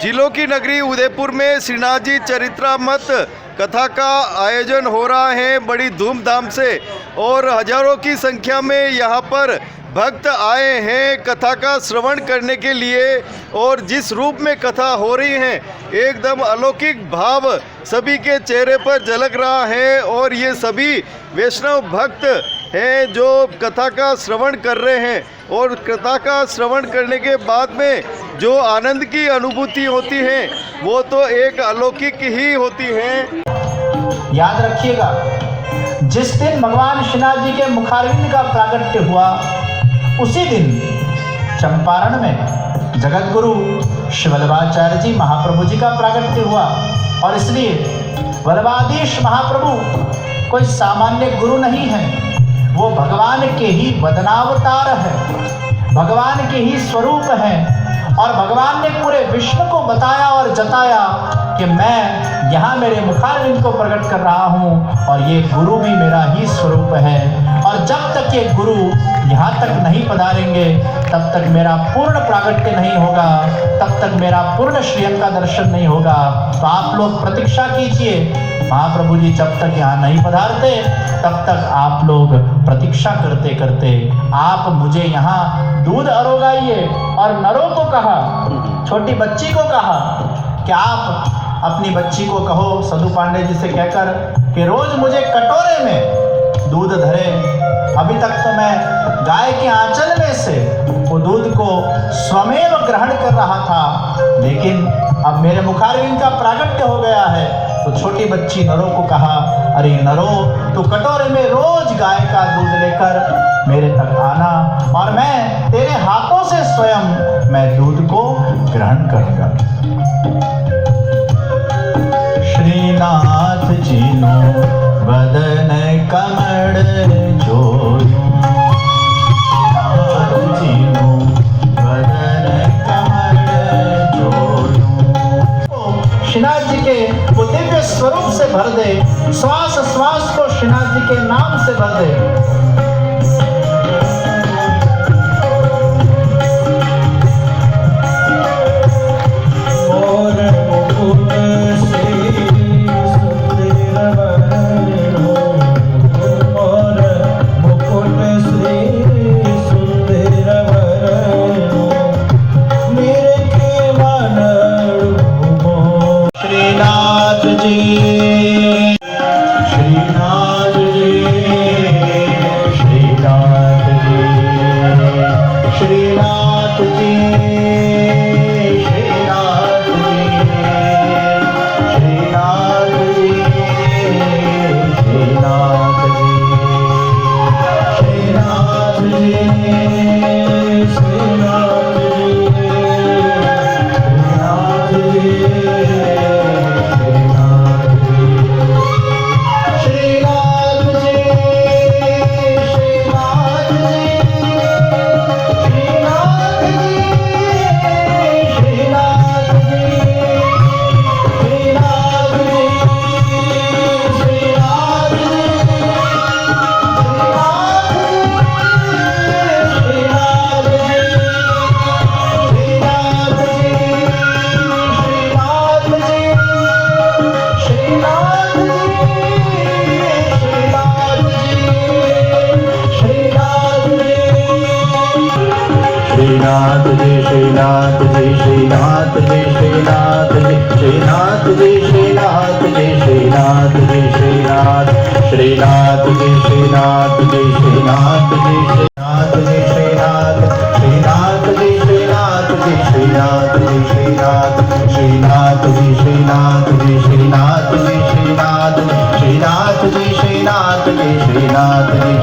जिलों की नगरी उदयपुर में श्रीनाथ जी चरित्रामृत कथा का आयोजन हो रहा है बड़ी धूमधाम से और हजारों की संख्या में यहाँ पर भक्त आए हैं कथा का श्रवण करने के लिए। और जिस रूप में कथा हो रही है एकदम अलौकिक भाव सभी के चेहरे पर झलक रहा है। और ये सभी वैष्णव भक्त हैं जो कथा का श्रवण कर रहे हैं और कथा का श्रवण करने के बाद में जो आनंद की अनुभूति होती है वो तो एक अलौकिक ही होती है। याद रखिएगा, जिस दिन भगवान श्रीनाथ जी के मुखारविंद का प्रागट्य हुआ उसी दिन चंपारण में जगत गुरु श्री वल्लभाचार्य जी महाप्रभु जी का प्रागट्य हुआ। और इसलिए वल्लभाधीश महाप्रभु कोई सामान्य गुरु नहीं है, वो भगवान के ही वदनावतार है, भगवान के ही स्वरूप है। और भगवान ने पूरे विश्व को बताया और जताया कि मैं यहाँ मेरे मुखारविंद को प्रकट कर रहा हूँ और ये गुरु भी मेरा ही स्वरूप है। और जब तक ये गुरु यहाँ तक नहीं पधारेंगे तब तक मेरा पूर्ण प्रागट्य नहीं होगा, तब तक मेरा पूर्ण श्रीअंग का दर्शन नहीं होगा। तो आप लोग प्रतीक्षा कीजिए, महाप्रभु जी जब तक यहाँ नहीं पधारते तब तक आप लोग प्रतीक्षा करते करते आप मुझे यहाँ दूध अरोगाइए। और नरों को कहा, छोटी बच्ची को कहा कि आप अपनी बच्ची को कहो सदु पांडे जी से कहकर कि रोज मुझे कटोरे में दूध धरे। अभी तक तो मैं गाय के आंचल में से वो दूध को स्वमेव ग्रहण कर रहा था, लेकिन अब मेरे मुखारविंद का प्रागट्य हो गया है। तो छोटी बच्ची नरों को कहा, अरे नरों, तो कटोरे में रोज गाय का दूध लेकर मेरे तक आना और मैं तेरे हाथों से स्वयं मैं दूध को ग्रहण करूंगा। श्रीनाथ जी नो वदन कमल जोयूं, श्रीनाथ जी नो वदन कमल जोयूं। श्रीनाथ जी के वो दिव्य स्वरूप से भर दे, श्वास श्वास को श्रीनाथ जी के नाम से भर दे। श्रीनाथ जी श्रीनाथ जी श्रीनाथ जी श्रीनाथ जी श्रीनाथ जी श्रीनाथ जी श्रीनाथ जी श्रीनाथ श्रीनाथ जी श्रीनाथ जी श्रीनाथ जी श्रीनाथ जी श्रीनाथ श्रीनाथ जी श्रीनाथ जी श्रीनाथ जी श्रीनाथ श्रीनाथ जी श्रीनाथ जी श्रीनाथ जी श्रीनाथ श्रीनाथ जी श्रीनाथ जी श्रीनाथ जी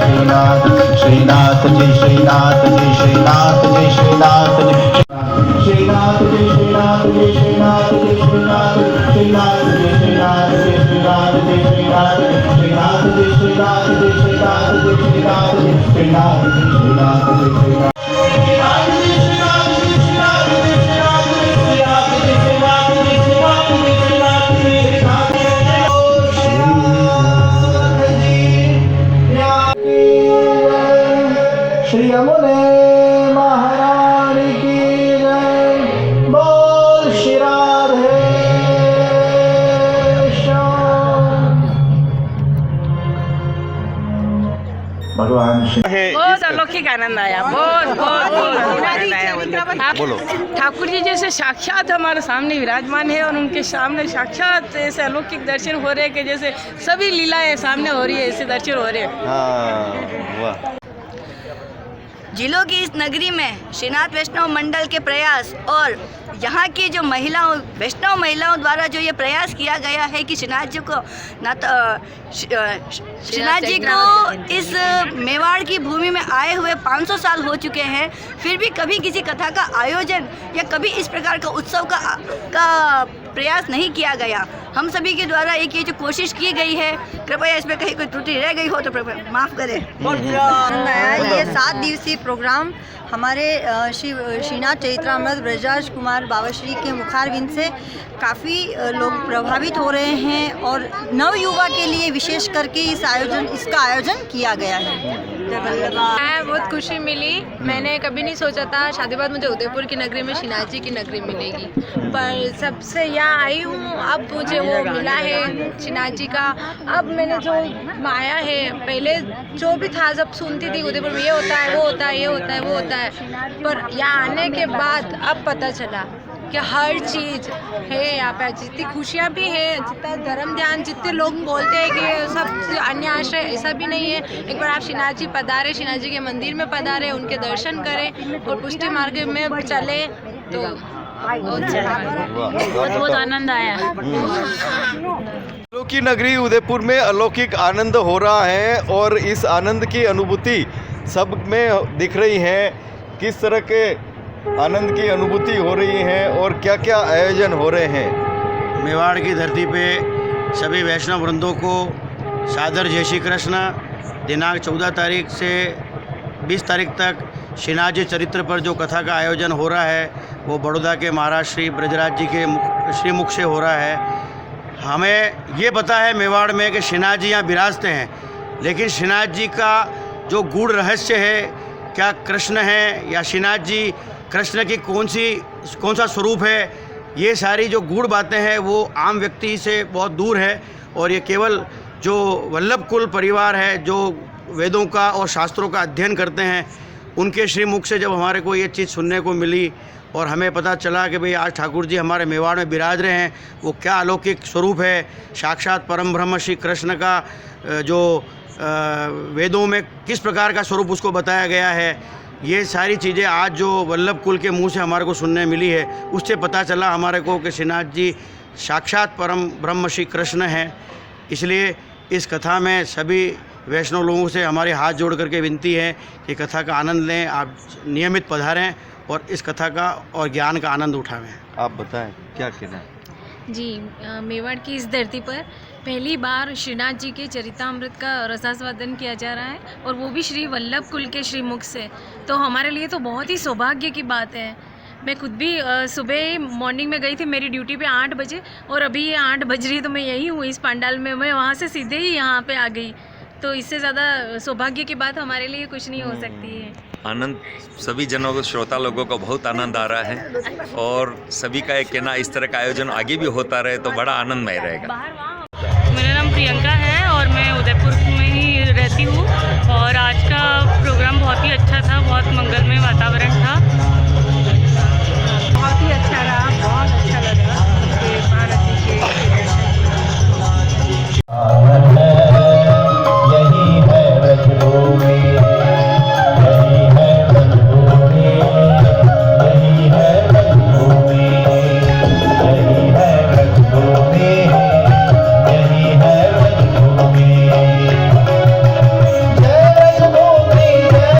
श्रीनाथ श्रीनाथ जी श्रीनाथ जी श्रीनाथ जी श्रीनाथ जी श्रीनाथ जी श्रीनाथ जी श्रीनाथ जी श्रीनाथ श्रीनाथ जी श्रीनाथ जी श्रीनाथ जी श्रीनाथ श्रीनाथ जी श्रीनाथ जी श्रीनाथ जी श्रीनाथ जी श्रीनाथ जी श्रीनाथ जी श्रीनाथ श्री यमुने महारानी की जय। बोल श्री राम। भगवान श्री है बहुत अलौकिक आनंद आया, बहुत बहुत बहुत आनंद आया। बोलो। ठाकुर जी जैसे साक्षात हमारे सामने विराजमान है और उनके सामने साक्षात ऐसे अलौकिक दर्शन हो रहे हैं कि जैसे सभी लीलाएं सामने हो रही है, ऐसे दर्शन हो रहे हैं। हाँ वाह। जिलों की इस नगरी में श्रीनाथ वैष्णव मंडल के प्रयास और यहाँ की जो वैष्णव महिलाओं द्वारा जो ये प्रयास किया गया है कि श्रीनाथ जी को श्रीनाथ जी को इस मेवाड़ की भूमि में आए हुए 500 साल हो चुके हैं, फिर भी कभी किसी कथा का आयोजन या कभी इस प्रकार का उत्सव का प्रयास नहीं किया गया। हम सभी के द्वारा एक ये जो कोशिश की गई है, कृपया इसमें कहीं कोई त्रुटि रह गई हो तो माफ़ करें। बहुत आनंद आया। ये 7 दिवसीय प्रोग्राम हमारे श्रीनाथ चरित्रामृत ब्रजराज कुमार बाबा श्री के मुखारविंद से काफ़ी लोग प्रभावित हो रहे हैं और नव युवा के लिए विशेष करके इसका आयोजन किया गया है। बहुत खुशी मिली। मैंने कभी नहीं सोचा था शादी बाद मुझे उदयपुर की नगरी में श्रीनाथ जी की नगरी मिलेगी, पर सबसे यहाँ आई हूँ, अब मुझे वो मिला है श्रीनाथ जी का। अब मैंने जो आया है, पहले जो भी था सब सुनती थी उदयपुर में ये होता है, वो होता है, ये होता है, वो होता है, पर यहाँ आने के बाद अब पता चला कि हर चीज़ है यहाँ पे। जितनी खुशियाँ भी है, जितना धर्म ध्यान, जितने लोग बोलते हैं कि सब अन्य आश्रय, ऐसा भी नहीं है। एक बार आप श्रीनाथ जी पधारे, श्रीनाथ जी के मंदिर में पधारे, उनके दर्शन करें और पुष्टि मार्ग में चले तो बहुत आनंद आया। फूलों की नगरी उदयपुर में अलौकिक आनंद हो रहा है और इस आनंद की अनुभूति सब में दिख रही है। किस तरह के आनंद की अनुभूति हो रही है और क्या क्या आयोजन हो रहे हैं। मेवाड़ की धरती पे सभी वैष्णव वृंदों को सादर जय श्री कृष्ण। दिनांक 14 तारीख से 20 तारीख तक श्रीनाथ जी चरित्र पर जो कथा का आयोजन हो रहा है वो बड़ौदा के महाराज श्री ब्रजराज जी के श्रीमुख से हो रहा है। हमें ये पता है मेवाड़ में कि श्रीनाथ जी यहाँ विराजते हैं, लेकिन श्रीनाथ जी का जो गूढ़ रहस्य है, क्या कृष्ण है या श्रीनाथ जी कृष्ण की कौन सा स्वरूप है, ये सारी जो गूढ़ बातें हैं वो आम व्यक्ति से बहुत दूर है। और ये केवल जो वल्लभ कुल परिवार है, जो वेदों का और शास्त्रों का अध्ययन करते हैं, उनके श्रीमुख से जब हमारे को ये चीज़ सुनने को मिली और हमें पता चला कि भाई आज ठाकुर जी हमारे मेवाड़ में विराज रहे हैं, वो क्या अलौकिक स्वरूप है। साक्षात परम ब्रह्म श्री कृष्ण का जो वेदों में किस प्रकार का स्वरूप उसको बताया गया है, ये सारी चीज़ें आज जो वल्लभ कुल के मुंह से हमारे को सुनने मिली है, उससे पता चला हमारे को कि श्रीनाथ जी साक्षात परम ब्रह्म श्री कृष्ण हैं। इसलिए इस कथा में सभी वैष्णव लोगों से हमारे हाथ जोड़ करके विनती है कि कथा का आनंद लें, आप नियमित पधारें और इस कथा का और ज्ञान का आनंद उठावें। आप बताएं क्या कहना है। जी, मेवाड़ की इस धरती पर पहली बार श्रीनाथ जी के चरितामृत का रसास्वादन किया जा रहा है और वो भी श्री वल्लभ कुल के श्रीमुख से। तो हमारे लिए तो बहुत ही सौभाग्य की बात है। मैं खुद भी सुबह मॉर्निंग में गई थी, मेरी ड्यूटी पे 8 बजे और अभी ये 8 बज रही, तो मैं यही हूँ इस पंडाल में। मैं वहाँ से सीधे ही यहाँ पे आ गई, तो इससे ज़्यादा सौभाग्य की बात हमारे लिए कुछ नहीं हो सकती है। आनंद सभी जनों को, श्रोता लोगों को बहुत आनंद आ रहा है और सभी का एक कहना, इस तरह का आयोजन आगे भी होता रहे तो बड़ा आनंदमय रहेगा। मेरा नाम प्रियंका है और मैं उदयपुर में ही रहती हूँ और आज का प्रोग्राम बहुत ही अच्छा था, बहुत मंगलमय वातावरण था, बहुत ही अच्छा रहा, बहुत अच्छा लगा महाराज जी के यही है व्रजभूमि, यही है व्रजभूमि, यही है व्रजभूमि, यही है व्रजभूमि, यही है व्रजभूमि। जय व्रजभूमि जय।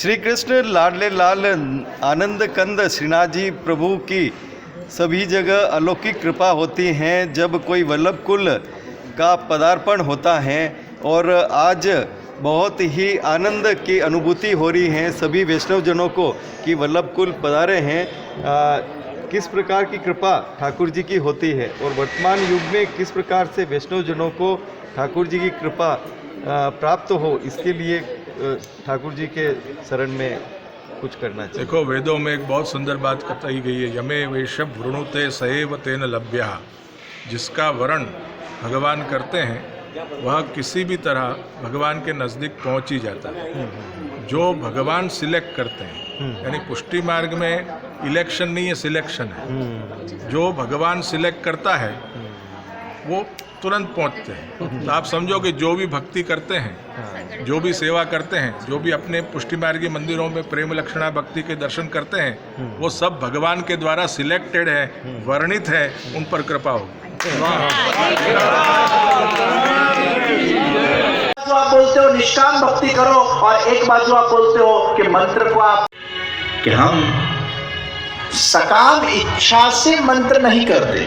श्री कृष्ण लाडले लाल आनंद कंद श्रीनाथ जी प्रभु की सभी जगह अलौकिक कृपा होती हैं जब कोई वल्लभ कुल का पदार्पण होता है। और आज बहुत ही आनंद की अनुभूति हो रही है सभी वैष्णव जनों को कि वल्लभ कुल पधारे हैं। किस प्रकार की कृपा ठाकुर जी की होती है और वर्तमान युग में किस प्रकार से वैष्णव जनों को ठाकुर जी की कृपा प्राप्त हो, इसके लिए ठाकुर जी के शरण में कुछ करना चाहिए। देखो, वेदों में एक बहुत सुंदर बात कही गई है, यमे वैशव वृणुते सएव तेन लभ्यः। जिसका वर्ण भगवान करते हैं वह किसी भी तरह भगवान के नज़दीक पहुंच ही जाता है। जो भगवान सिलेक्ट करते हैं, यानी पुष्टि मार्ग में इलेक्शन नहीं है, सिलेक्शन है। जो भगवान सिलेक्ट करता है वो तुरंत पहुंचते हैं। तो आप समझो कि जो भी भक्ति करते हैं, जो भी सेवा करते हैं, जो भी अपने पुष्टि मार्गी मंदिरों में प्रेम लक्षणा भक्ति के दर्शन करते हैं, वो सब भगवान के द्वारा सिलेक्टेड है, वर्णित है, उन पर कृपा होगी। जो आप बोलते हो निष्काम भक्ति करो, और एक बाजू आप बोलते हो कि मंत्र को आप, कि हम सकाम इच्छा से मंत्र नहीं करते।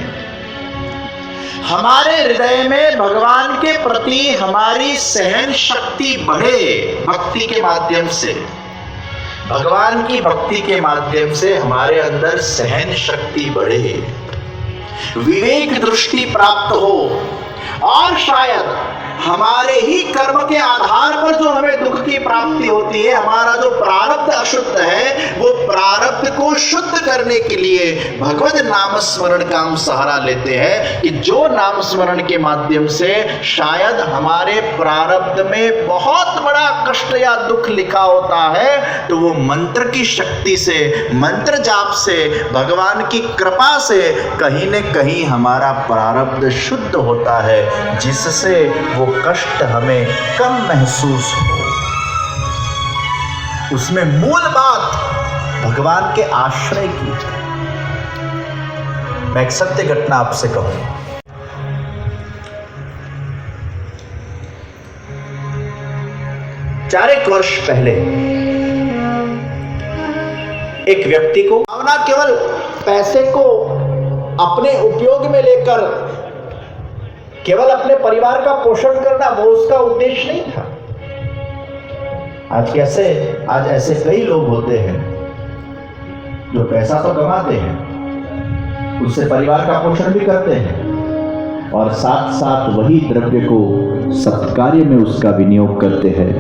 हमारे हृदय में भगवान के प्रति हमारी सहन शक्ति बढ़े भक्ति के माध्यम से, भगवान की भक्ति के माध्यम से हमारे अंदर सहन शक्ति बढ़े, विवेक दृष्टि प्राप्त हो, और शायद हमारे ही कर्म के आधार पर जो हमें दुख की प्राप्ति होती है, हमारा जो प्रारब्ध अशुद्ध है, वो प्रारब्ध को शुद्ध करने के लिए भगवत नाम स्मरण का हम सहारा लेते हैं कि जो नाम स्मरण के माध्यम से शायद हमारे प्रारब्ध में बहुत बड़ा कष्ट या दुख लिखा होता है, तो वो मंत्र की शक्ति से, मंत्र जाप से, भगवान की कृपा से कहीं न कहीं हमारा प्रारब्ध शुद्ध होता है, जिससे वो कष्ट हमें कम महसूस हो। उसमें मूल बात भगवान के आश्रय की। मैं एक सत्य घटना आपसे कहूं। चार एक वर्ष पहले एक व्यक्ति को भावना केवल पैसे को अपने उपयोग में लेकर केवल अपने परिवार का पोषण करना, वो उसका उद्देश्य नहीं था। आज ऐसे कई लोग होते हैं जो पैसा तो कमाते हैं, उससे परिवार का पोषण भी करते हैं, और साथ साथ वही द्रव्य को सत्कार्य में उसका विनियोग करते हैं,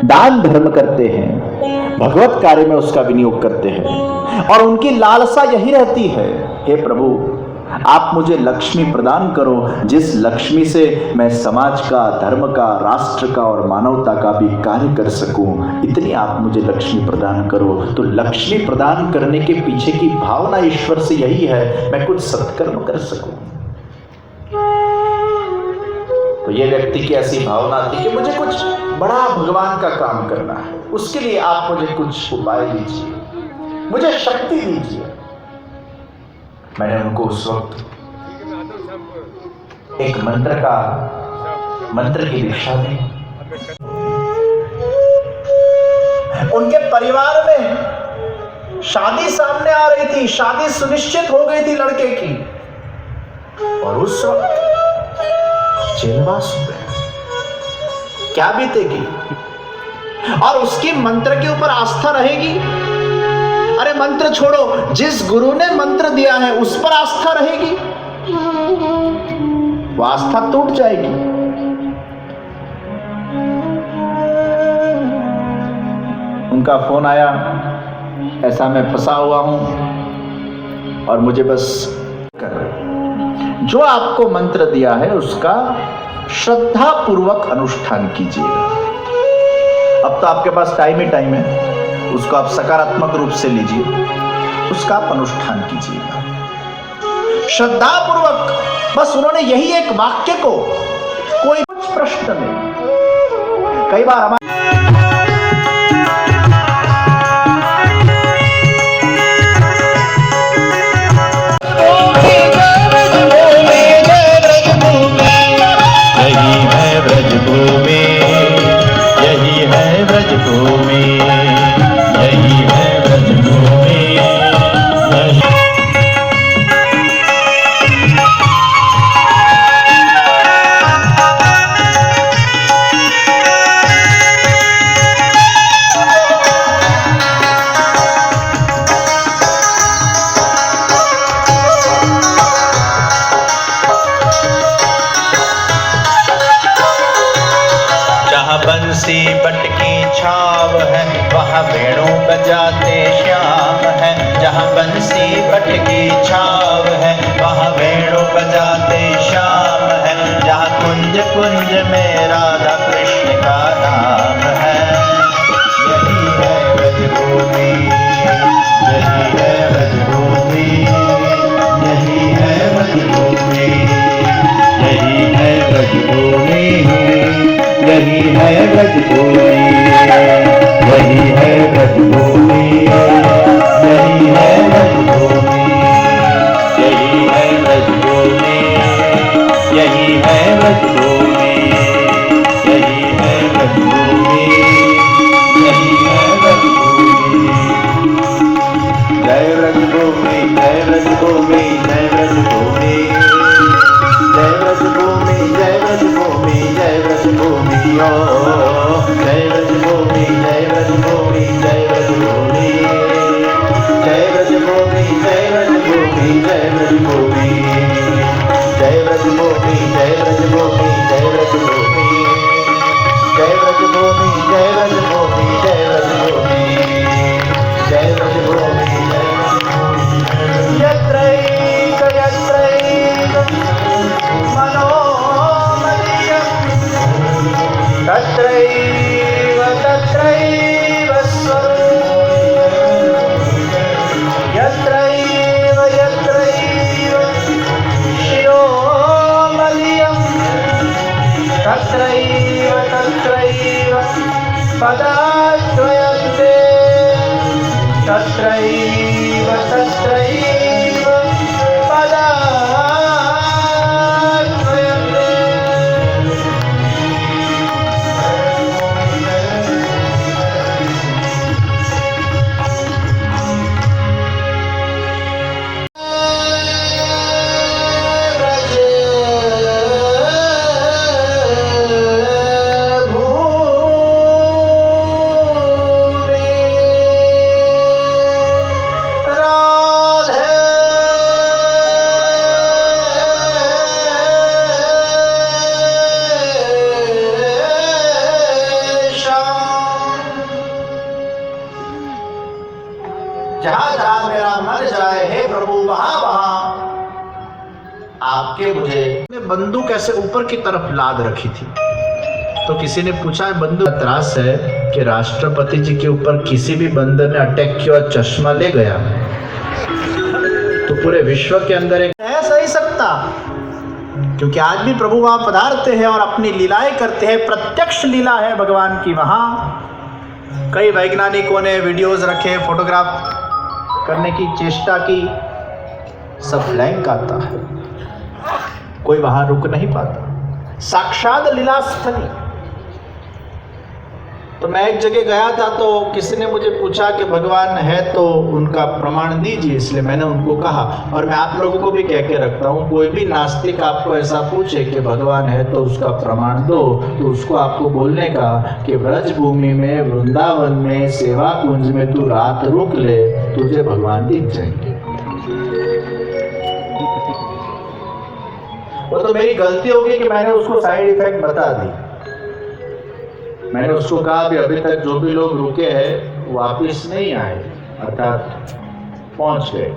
दान धर्म करते हैं, भगवत कार्य में उसका विनियोग करते हैं, और उनकी लालसा यही रहती है, हे प्रभु आप मुझे लक्ष्मी प्रदान करो, जिस लक्ष्मी से मैं समाज का, धर्म का, राष्ट्र का और मानवता का भी कार्य कर सकूं। इतनी आप मुझे लक्ष्मी प्रदान करो। तो लक्ष्मी प्रदान करने के पीछे की भावना ईश्वर से यही है, मैं कुछ सत्कर्म कर सकूं। तो ये व्यक्ति की ऐसी भावना थी कि मुझे कुछ बड़ा भगवान का काम करना है, उसके लिए आप मुझे कुछ उपाय दीजिए, मुझे शक्ति दीजिए। मैंने उनको उस वक्त एक मंत्र की दीक्षा दी। उनके परिवार में शादी सामने आ रही थी, शादी सुनिश्चित हो गई थी लड़के की, और उस वक्त जेलवास हो गया। क्या बीतेगी? और उसकी मंत्र के ऊपर आस्था रहेगी? अरे मंत्र छोड़ो, जिस गुरु ने मंत्र दिया है उस पर आस्था रहेगी, वो आस्था टूट जाएगी। उनका फोन आया, ऐसा मैं फंसा हुआ हूं और मुझे बस जो आपको मंत्र दिया है उसका श्रद्धा पूर्वक अनुष्ठान कीजिएगा। अब तो आपके पास टाइम ही टाइम है, उसको आप सकारात्मक रूप से लीजिए, उसका आप अनुष्ठान कीजिएगा श्रद्धा पूर्वक। बस उन्होंने यही एक वाक्य को, कोई कुछ प्रश्न में, कई बार हमारे यही है ब्रजभूमि, यही है ब्रजभूमि। तुलसी बट की छाव है, वहाँ वेणु बजाते श्याम है, जहाँ कुंज कुंज में राधा कृष्ण का नाम है। यही है ब्रजभूमि, यही है ब्रजभूमि, यही है ब्रजभूमि, यही है ब्रजभूमि, यही है ब्रजभूमि, यही है ब्रजभूमि, यही है ब्रजभूमि, यही है ब्रजभूमि, यही है ब्रजभूमि, यही है ब्रजभूमि, यही है ब्रजभूमि। जय ब्रजभूमि, जय ब्रजभूमि, जय ब्रजभूमि, जय ब्रजभूमि, जय ब्रजभूमि, जय ब्रजभूमि, ओ जय ब्रजभूमि, जय ब्रजभूमि, जय ब्रजभूमि, जय ब्रजभूमि, जय ब्रजभूमि, जय ब्रजभूमि, जय ब्रजभूमि, जय ब्रजभूमि, जय ब्रजभूमि, जय ब्रजभूमि, जय ब्रजभूमि, जय ब्रजभूमि, जय ब्रजभूमि, जय ब्रजभूमि। यत्रैक यत्रैक मनोमलियं तत्रैव तत्रैव स्वरूपं, यत्रैव यत्रैव शिरोमलियं तत्रैव तत्रैव पदाद्वयं ते, तत्रैव तत्रैव पदाद्वयं ते। जहाँ जहाँ मेरा मन जाए हे प्रभु, वहाँ वहाँ आपके मुझे बंदूक ऐसे ऊपर की तरफ लाद रखी थी। तो किसी ने पूछा है बंदूक त्रास है कि राष्ट्रपति जी के ऊपर किसी भी बंदर ने अटैक किया और चश्मा ले गया तो पूरे विश्व के अंदर एक है सही सकता, क्योंकि आज भी प्रभु वहाँ पधारते हैं और अपनी लीलाएं करते हैं। प्रत्यक्ष लीला है भगवान की वहाँ। कई वैज्ञानिकों ने वीडियोस रखे, फोटोग्राफ करने की चेष्टा की, सब ब्लैंक आता है, कोई वहां रुक नहीं पाता। साक्षात लीला स्थली। तो मैं एक जगह गया था तो किसी ने मुझे पूछा कि भगवान है तो उनका प्रमाण दीजिए, इसलिए मैंने उनको कहा। और मैं आप लोगों को भी कह के रखता हूँ, कोई भी नास्तिक आपको ऐसा पूछे कि भगवान है तो उसका प्रमाण दो, तो उसको आपको बोलने का कि ब्रज भूमि में, वृंदावन में, सेवा कुंज में तू रात रुक ले, तुझे भगवान दिख जाएंगे। वो तो मेरी गलती होगी कि मैंने उसको साइड इफेक्ट बता दी। मैंने उसको कहा भी अभी तक जो भी लोग रुके हैं वापिस नहीं आए, अर्थात पहुंच गए।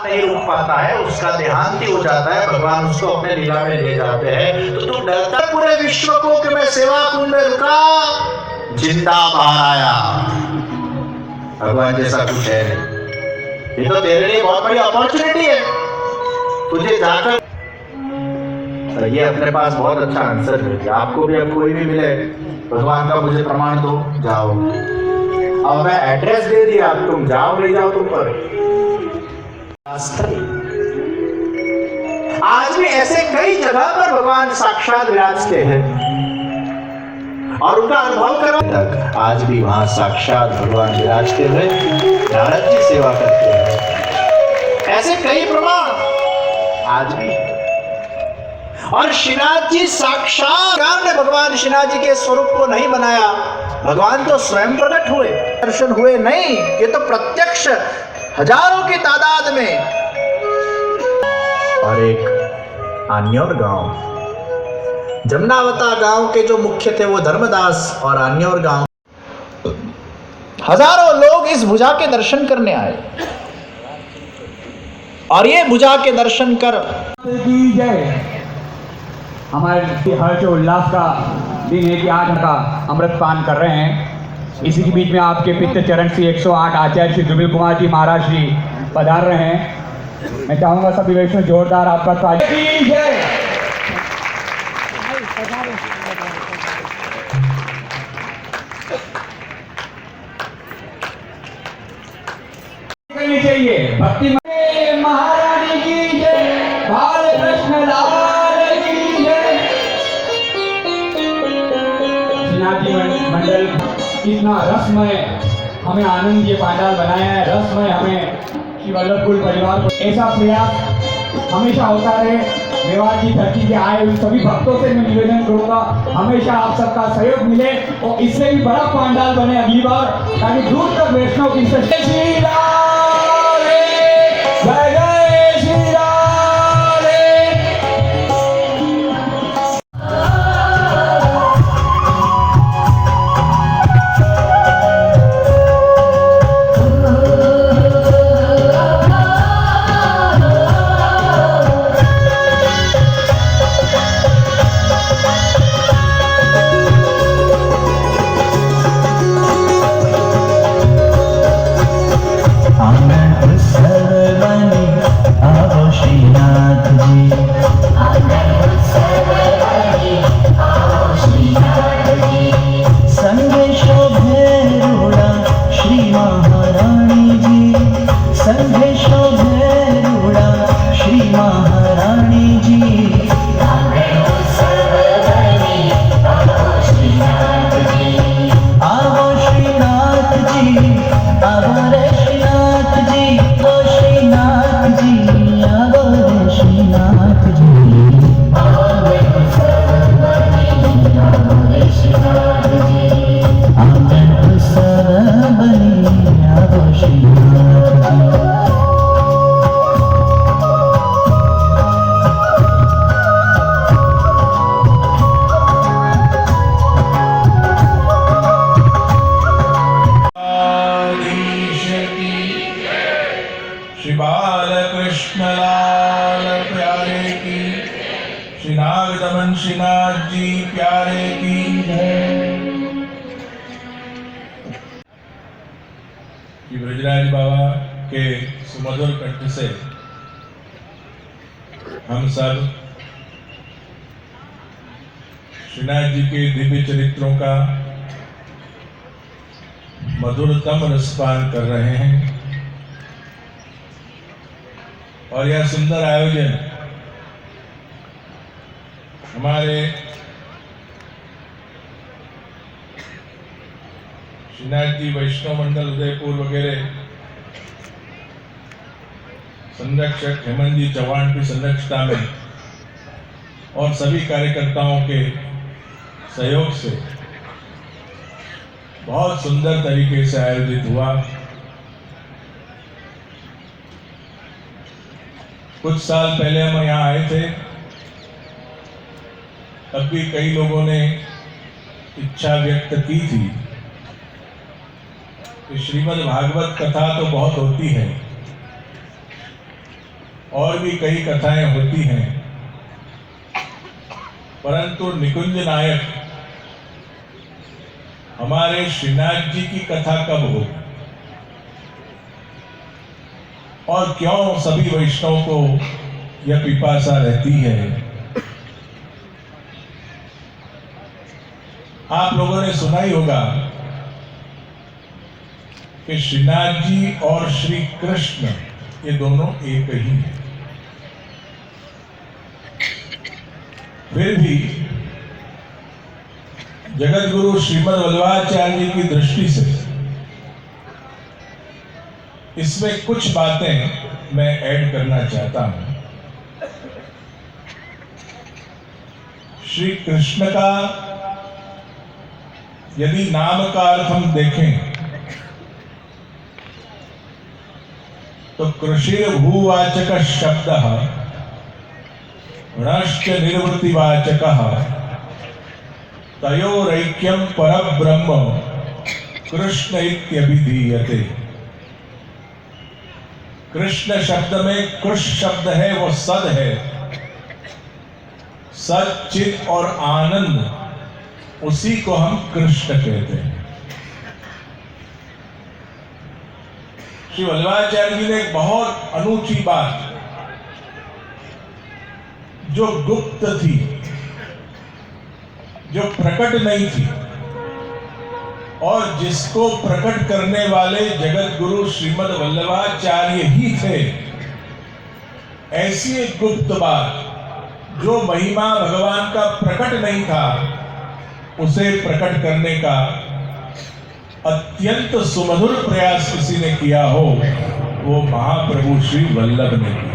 नहीं रुक पाता है, उसका देहांत ही हो जाता है, भगवान उसको अपने लीला में ले जाते हैं। तो तू डरता पूरे विश्व को कि मैं सेवा कुंज में रुका, जिंदा बाहर आया। भगवान जैसा कुछ है नहीं। ये तो तेरे लिए बहुत बड़ी अपॉर्चुनिटी है, तुझे जाकर ये अपने पास बहुत अच्छा आंसर मिल गया। आपको भी अब कोई भी मिले, भगवान का मुझे प्रमाण दो, जाओ। अब मैं एड्रेस दे दिया, अब तुम जाओ, ले जाओ तुम पर। आज भी ऐसे कई जगह पर भगवान साक्षात विराजते हैं और उनका अनुभव करो तक आज भी वहां साक्षात भगवान विराजते हुए नारद जी सेवा करते हैं। ऐसे कई प्रमाण आज भी। और श्रीनाथ जी साक्षात ने भगवान श्रीनाथ जी के स्वरूप को नहीं बनाया, भगवान तो स्वयं प्रकट हुए, दर्शन हुए नहीं, ये तो प्रत्यक्ष हजारों की तादाद में। और एक आन्योर गांव, जमनावता गांव के जो मुख्य थे वो धर्मदास, और आन्योर गांव हजारों लोग इस भुजा के दर्शन करने आए। और ये भुजा के दर्शन कर की जय। हमारे हर्ष उल्लास का दिन है कि आज का अमृत पान कर रहे हैं। इसी के बीच में आपके पितृ चरण श्री 108 आचार्य श्री जुबिल कुमार जी महाराज जी पधार रहे हैं। मैं चाहूँगा सभी वैष्णव जोरदार आपका स्वागत है। करनी चाहिए भक्ति महारानी की जय, बाल कृष्ण लाल की जय। श्रीनाथजी मंडल कितना रसमय हमें आनंद ये पांडाल बनाया है, रसमय हमें श्री वल्लभकुल परिवार को ऐसा प्रयास हमेशा होता रहे। मेवाड़ की धरती के आए उन सभी भक्तों से मैं निवेदन करूंगा हमेशा आप सबका सहयोग मिले और इससे भी बड़ा पांडाल बने अगली बार, ताकि दूर तक वैष्णव की श्री राम जय जय श्री राम। श्रीनाथ जी प्यारे की जय। ब्रजराज बाबा के सुमधुर कंठ से हम सब श्रीनाथ जी के दिव्य चरित्रों का मधुरतम रसपान कर रहे हैं और यह सुंदर आयोजन हमारे श्रीनाथ जी वैष्णव मंडल उदयपुर वगैरह संरक्षक हेमंत जी चौहान की संरक्षता में और सभी कार्यकर्ताओं के सहयोग से बहुत सुंदर तरीके से आयोजित हुआ। कुछ साल पहले हम यहाँ आए थे, तब भी कई लोगों ने इच्छा व्यक्त की थी कि श्रीमद् भागवत कथा तो बहुत होती है और भी कई कथाएं होती हैं, परंतु निकुंज नायक हमारे श्रीनाथ जी की कथा कब हो और क्यों सभी वैष्णव को यह पिपासा रहती है। आप लोगों ने सुना ही होगा कि श्रीनाथ जी और श्री कृष्ण ये दोनों एक ही हैं। फिर भी जगत गुरु श्रीमद् वल्लभाचार्य जी की दृष्टि से इसमें कुछ बातें मैं ऐड करना चाहता हूं। श्री कृष्ण का यदि नाम का अर्थ हम देखें तो कृषिर भूवाचक शब्द णश्च निर्वृत्तिवाचक तयोरैक्यम परब्रह्म कृष्ण इत्यभिधीयते। कृष्ण शब्द में कृष शब्द है, वो सद है। सद, चित और आनंद, उसी को हम कृष्ण कहते हैं। श्री वल्लभाचार्य जी ने एक बहुत अनूठी बात, जो गुप्त थी, जो प्रकट नहीं थी, और जिसको प्रकट करने वाले जगत गुरु श्रीमद वल्लभाचार्य ही थे, ऐसी एक गुप्त बात जो महिमा भगवान का प्रकट नहीं था, उसे प्रकट करने का अत्यंत सुमधुर प्रयास किसी ने किया हो, वो महाप्रभु श्री वल्लभ ने किया।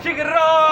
शीघ्र